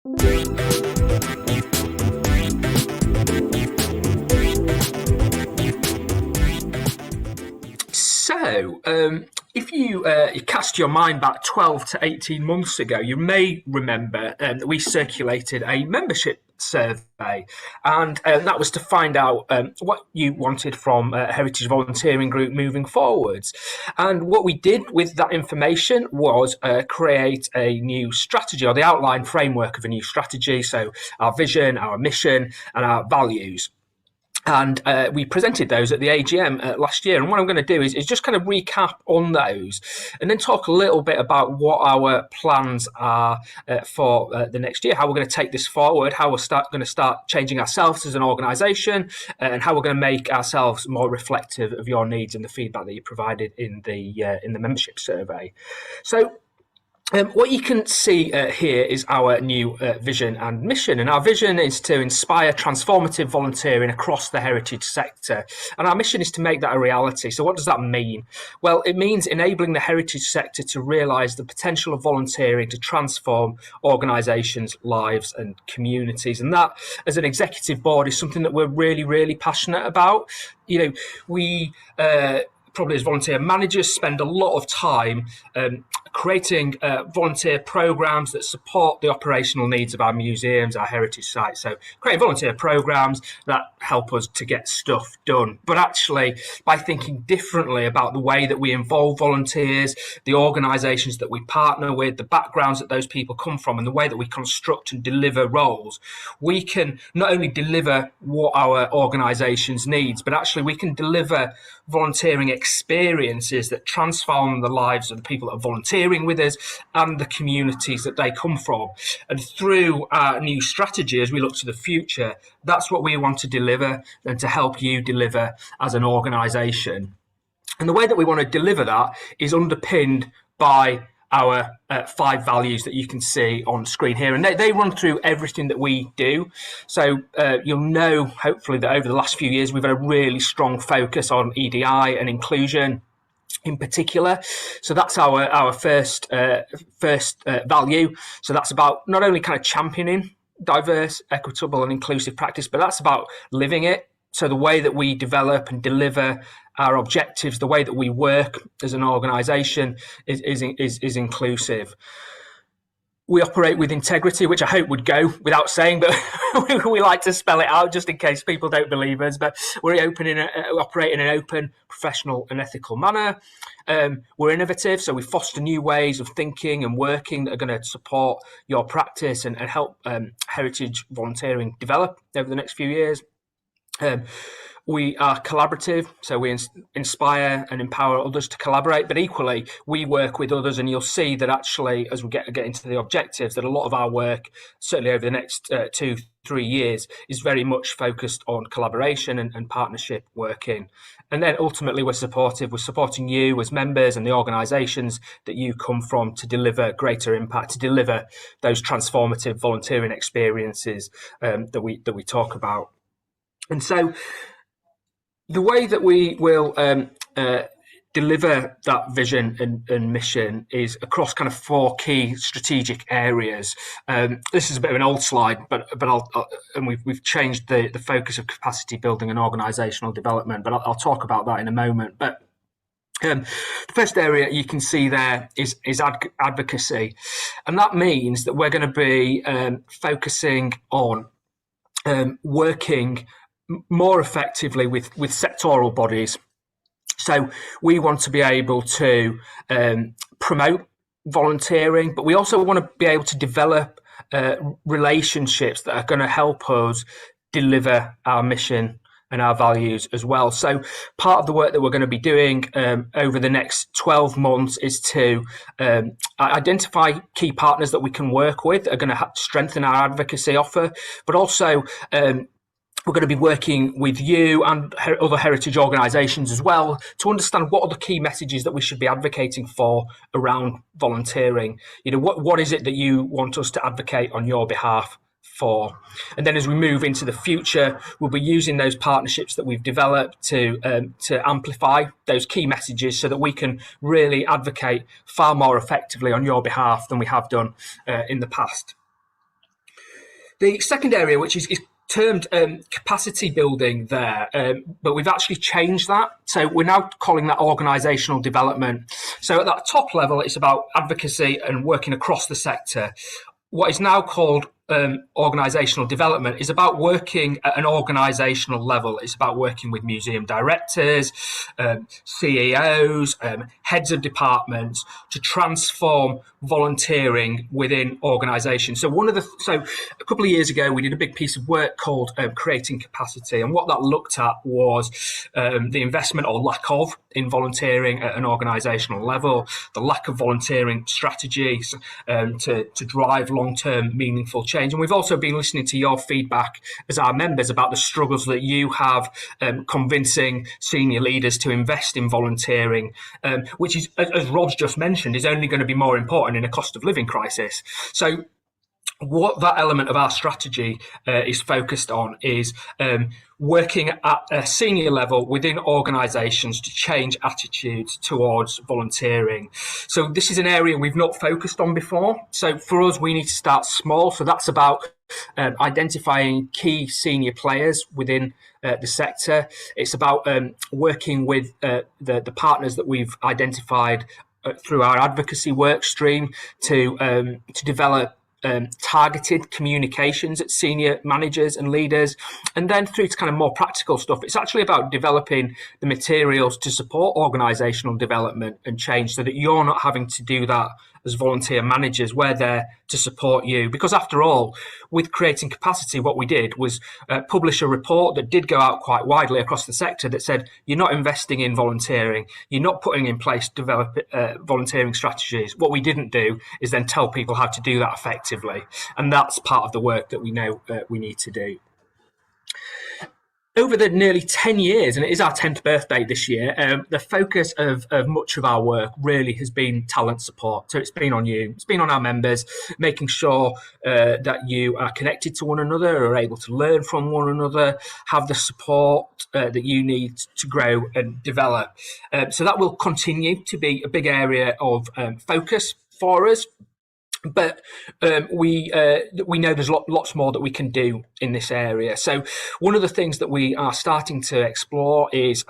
So, if you cast your mind back 12 to 18 months ago, you may remember that we circulated a membership survey, and that was to find out what you wanted from a Heritage Volunteering Group moving forwards. And what we did with that information was create a new strategy, or the outline framework of a new strategy. So our vision, our mission, and our values. And we presented those at the AGM last year. And what I'm going to do is just kind of recap on those and then talk a little bit about what our plans are for the next year, how we're going to take this forward, how we're going to start changing ourselves as an organisation, and how we're going to make ourselves more reflective of your needs and the feedback that you provided in the membership survey. So, what you can see here is our new vision and mission. And our vision is to inspire transformative volunteering across the heritage sector. And our mission is to make that a reality. So what does that mean? Well, it means enabling the heritage sector to realise the potential of volunteering to transform organisations, lives and communities. And that, as an executive board, is something that we're really, really passionate about. You know, we probably as volunteer managers spend a lot of time creating volunteer programs that support the operational needs of our museums, our heritage sites. So creating volunteer programs that help us to get stuff done. But actually, by thinking differently about the way that we involve volunteers, the organisations that we partner with, the backgrounds that those people come from, and the way that we construct and deliver roles, we can not only deliver what our organisations needs, but actually we can deliver volunteering experiences that transform the lives of the people that are volunteering with us and the communities that they come from. And through our new strategy, as we look to the future, that's what we want to deliver and to help you deliver as an organisation. And the way that we want to deliver that is underpinned by our 5 values that you can see on screen here. And they run through everything that we do. So you'll know, hopefully, that over the last few years, we've had a really strong focus on EDI and inclusion in particular. So that's our first value. So that's about not only kind of championing diverse, equitable and inclusive practice, but that's about living it. So the way that we develop and deliver our objectives, the way that we work as an organisation is inclusive. We operate with integrity, which I hope would go without saying, but we like to spell it out just in case people don't believe us. But we operate in an open, professional and ethical manner. We're innovative, so we foster new ways of thinking and working that are going to support your practice and help heritage volunteering develop over the next few years. We are collaborative, so we inspire and empower others to collaborate, but equally we work with others, and you'll see that actually as we get into the objectives, that a lot of our work, certainly over the next 2-3 years, is very much focused on collaboration and partnership working. And then ultimately we're supporting you as members and the organisations that you come from to deliver greater impact, to deliver those transformative volunteering experiences that we talk about. And so the way that we will deliver that vision and mission is across kind of 4 key strategic areas. This is a bit of an old slide, but we've changed the focus of capacity building and organisational development. But I'll talk about that in a moment. But the first area you can see there is advocacy, and that means that we're going to be focusing on working more effectively with sectoral bodies. So we want to be able to promote volunteering, but we also want to be able to develop relationships that are going to help us deliver our mission and our values as well. So part of the work that we're going to be doing over the next 12 months is to identify key partners that we can work with that are going to strengthen our advocacy offer, but also we're going to be working with you and other heritage organisations as well to understand what are the key messages that we should be advocating for around volunteering. You know, what is it that you want us to advocate on your behalf for? And then as we move into the future, we'll be using those partnerships that we've developed to amplify those key messages so that we can really advocate far more effectively on your behalf than we have done in the past. The second area, which is termed capacity building there, but we've actually changed that. So we're now calling that organisational development. So at that top level, it's about advocacy and working across the sector. What is now called organisational development is about working at an organisational level. It's about working with museum directors, CEOs, heads of departments to transform volunteering within organisations. So a couple of years ago, we did a big piece of work called Creating Capacity, and what that looked at was the investment or lack of in volunteering at an organisational level, the lack of volunteering strategies to drive long-term meaningful change. And we've also been listening to your feedback as our members about the struggles that you have convincing senior leaders to invest in volunteering, which is, as Rod's just mentioned, is only going to be more important in a cost of living crisis. So what that element of our strategy is focused on is working at a senior level within organisations to change attitudes towards volunteering. So this is an area we've not focused on before. So for us, we need to start small. So that's about identifying key senior players within the sector. It's about working with the partners that we've identified through our advocacy work stream to develop targeted communications at senior managers and leaders, and then through to kind of more practical stuff. It's actually about developing the materials to support organisational development and change so that you're not having to do that as volunteer managers. We're there to support you, because after all, with Creating Capacity, what we did was publish a report that did go out quite widely across the sector that said you're not investing in volunteering, you're not putting in place volunteering strategies. What we didn't do is then tell people how to do that effectively, and that's part of the work that we know we need to do. Over the nearly 10 years, and it is our 10th birthday this year, the focus of much of our work really has been talent support. So it's been on you, it's been on our members, making sure that you are connected to one another, are able to learn from one another, have the support that you need to grow and develop. So that will continue to be a big area of focus for us. But we know there's lots more that we can do in this area. So one of the things that we are starting to explore is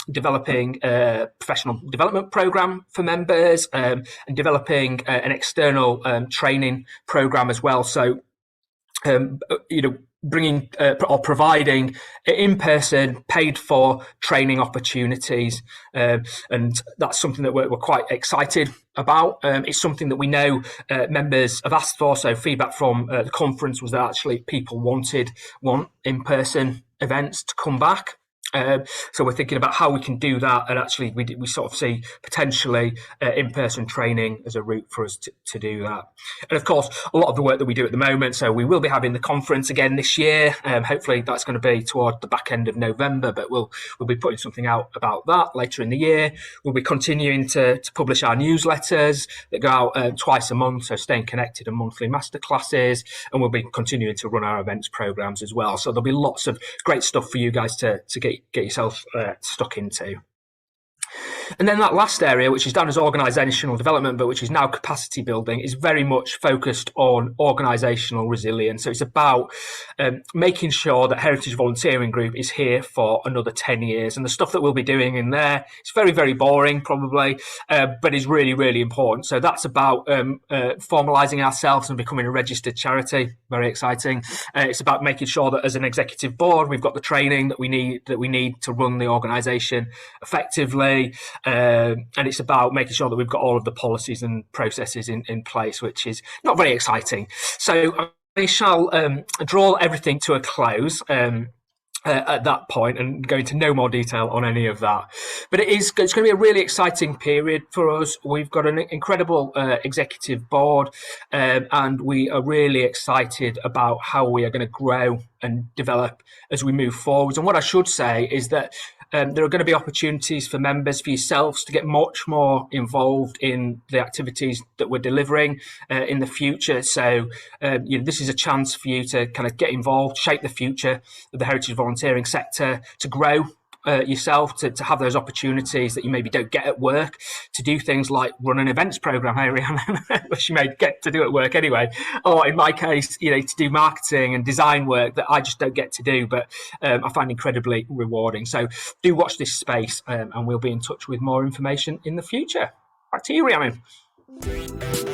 developing a professional development program for members and developing an external training program as well. So, bringing or providing in-person paid for training opportunities, and that's something that we're quite excited about. It's something that we know members have asked for. So feedback from the conference was that actually people want in-person events to come back. So we're thinking about how we can do that, and actually we sort of see potentially in-person training as a route for us to do that. And of course, a lot of the work that we do at the moment, so we will be having the conference again this year. Hopefully that's going to be toward the back end of November, but we'll be putting something out about that later in the year. We'll be continuing to publish our newsletters that go out twice a month, so staying connected and monthly masterclasses, and we'll be continuing to run our events programs as well. So there'll be lots of great stuff for you guys to get yourself stuck into. And then that last area, which is down as organisational development, but which is now capacity building, is very much focused on organisational resilience. So it's about making sure that Heritage Volunteering Group is here for another 10 years. And the stuff that we'll be doing in there, it's very, very boring probably, but is really, really important. So that's about formalising ourselves and becoming a registered charity. Very exciting. It's about making sure that as an executive board, we've got the training that we need to run the organisation effectively. And it's about making sure that we've got all of the policies and processes in place, which is not very exciting. So I shall draw everything to a close at that point and go into no more detail on any of that. But it's going to be a really exciting period for us. We've got an incredible executive board, and we are really excited about how we are going to grow and develop as we move forward. And what I should say is that there are going to be opportunities for members, for yourselves, to get much more involved in the activities that we're delivering in the future. So this is a chance for you to kind of get involved, shape the future of the heritage volunteering sector, to grow yourself to have those opportunities that you maybe don't get at work, to do things like run an events program, hey, Rhiannon, which you may get to do at work anyway, or in my case, to do marketing and design work that I just don't get to do, but I find incredibly rewarding. So do watch this space, and we'll be in touch with more information in the future. Back to you, Rhiannon.